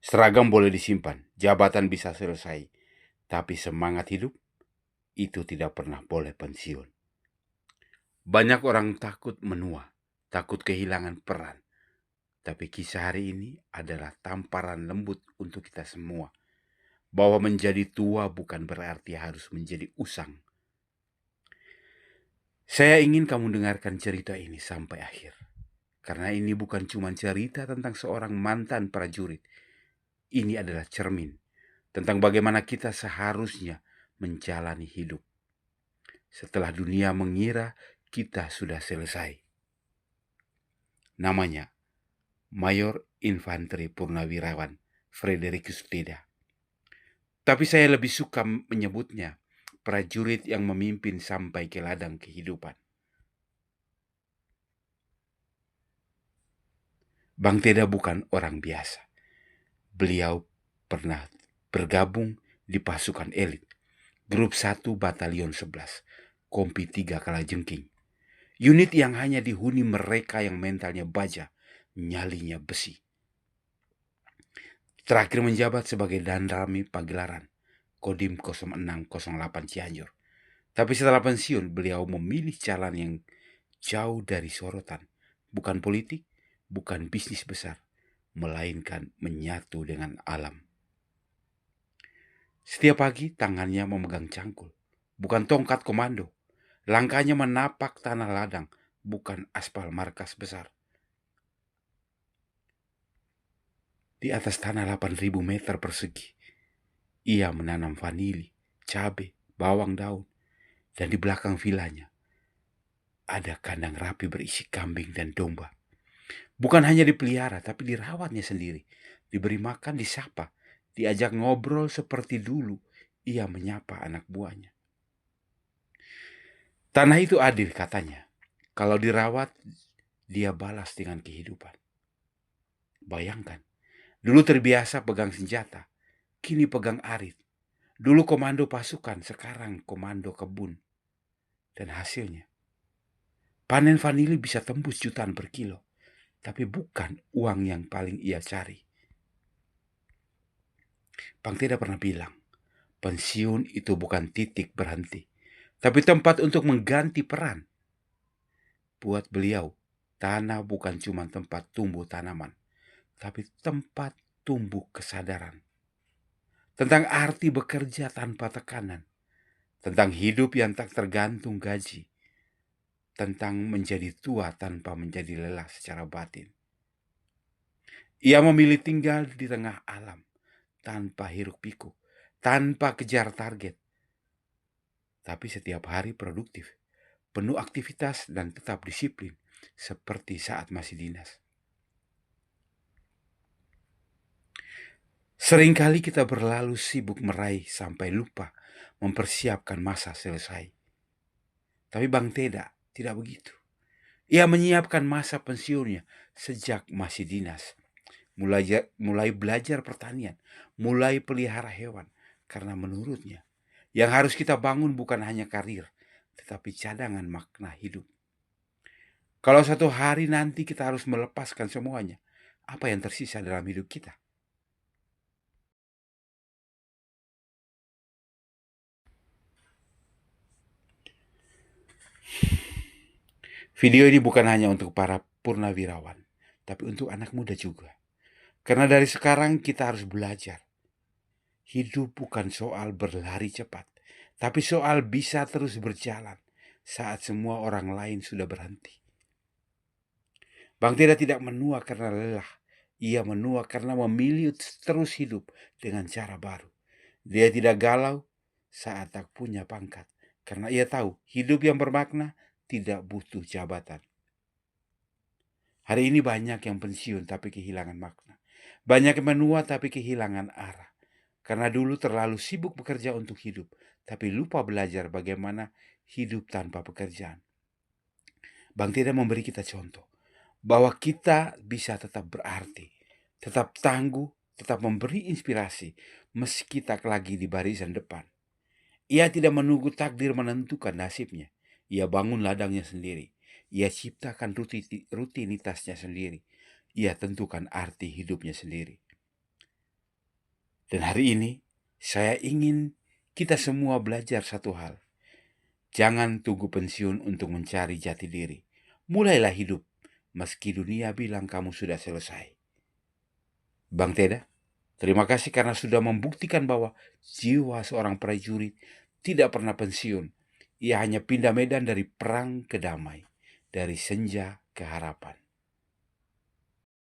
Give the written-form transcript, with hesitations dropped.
Seragam boleh disimpan, jabatan bisa selesai, tapi semangat hidup itu tidak pernah boleh pensiun. Banyak orang takut menua, takut kehilangan peran. Tapi kisah hari ini adalah tamparan lembut untuk kita semua. Bahwa menjadi tua bukan berarti harus menjadi usang. Saya ingin kamu dengarkan cerita ini sampai akhir. Karena ini bukan cuma cerita tentang seorang mantan prajurit. Ini adalah cermin tentang bagaimana kita seharusnya menjalani hidup setelah dunia mengira kita sudah selesai. Namanya Mayor Infanteri Purnawirawan Frederikus Teda. Tapi saya lebih suka menyebutnya prajurit yang memimpin sampai ke ladang kehidupan. Bang Teda bukan orang biasa. Beliau pernah bergabung di pasukan elit, Grup 1 Batalion 11, Kompi 3 Kalajengking. Unit yang hanya dihuni mereka yang mentalnya baja, nyalinya besi. Terakhir menjabat sebagai Danrami Pagelaran, Kodim 0608 Cianjur. Tapi setelah pensiun, beliau memilih jalan yang jauh dari sorotan. Bukan politik, bukan bisnis besar, melainkan menyatu dengan alam. Setiap pagi tangannya memegang cangkul, bukan tongkat komando. Langkahnya menapak tanah ladang, bukan aspal markas besar. Di atas tanah 8.000 meter persegi, ia menanam vanili, cabai, bawang daun, dan di belakang vilanya ada kandang rapi berisi kambing dan domba. Bukan hanya dipelihara, tapi dirawatnya sendiri. Diberi makan, disapa, diajak ngobrol seperti dulu ia menyapa anak buahnya. Tanah itu adil katanya. Kalau dirawat, dia balas dengan kehidupan. Bayangkan, dulu terbiasa pegang senjata, kini pegang arit. Dulu komando pasukan, sekarang komando kebun. Dan hasilnya, panen vanili bisa tembus jutaan per kilo. Tapi bukan uang yang paling ia cari. Bang Teda pernah bilang, pensiun itu bukan titik berhenti, tapi tempat untuk mengganti peran. Buat beliau, tanah bukan cuma tempat tumbuh tanaman, tapi tempat tumbuh kesadaran. Tentang arti bekerja tanpa tekanan, tentang hidup yang tak tergantung gaji, tentang menjadi tua tanpa menjadi lelah secara batin. Ia memilih tinggal di tengah alam, tanpa hiruk pikuk, tanpa kejar target. Tapi setiap hari produktif, penuh aktivitas dan tetap disiplin, seperti saat masih dinas. Seringkali kita berlalu sibuk meraih sampai lupa mempersiapkan masa selesai. Tapi Bang Teda tidak begitu. Ia menyiapkan masa pensiunnya sejak masih dinas. Mulai belajar pertanian, mulai pelihara hewan. Karena menurutnya, yang harus kita bangun bukan hanya karir, tetapi cadangan makna hidup. Kalau satu hari nanti kita harus melepaskan semuanya, apa yang tersisa dalam hidup kita? Video ini bukan hanya untuk para purnawirawan, tapi untuk anak muda juga. Karena dari sekarang kita harus belajar. Hidup bukan soal berlari cepat, tapi soal bisa terus berjalan saat semua orang lain sudah berhenti. Bang Teda tidak menua karena lelah. Ia menua karena memilih terus hidup dengan cara baru. Dia tidak galau saat tak punya pangkat, karena ia tahu hidup yang bermakna tidak butuh jabatan. Hari ini banyak yang pensiun tapi kehilangan makna. Banyak yang menua tapi kehilangan arah. Karena dulu terlalu sibuk bekerja untuk hidup, tapi lupa belajar bagaimana hidup tanpa pekerjaan. Bang Teda memberi kita contoh bahwa kita bisa tetap berarti, tetap tangguh, tetap memberi inspirasi meski tak lagi di barisan depan. Ia tidak menunggu takdir menentukan nasibnya. Ia bangun ladangnya sendiri. Ia ciptakan rutinitasnya sendiri. Ia tentukan arti hidupnya sendiri. Dan hari ini saya ingin kita semua belajar satu hal. Jangan tunggu pensiun untuk mencari jati diri. Mulailah hidup meski dunia bilang kamu sudah selesai. Bang Teda, terima kasih karena sudah membuktikan bahwa jiwa seorang prajurit tidak pernah pensiun. Ia hanya pindah medan dari perang ke damai, dari senja ke harapan.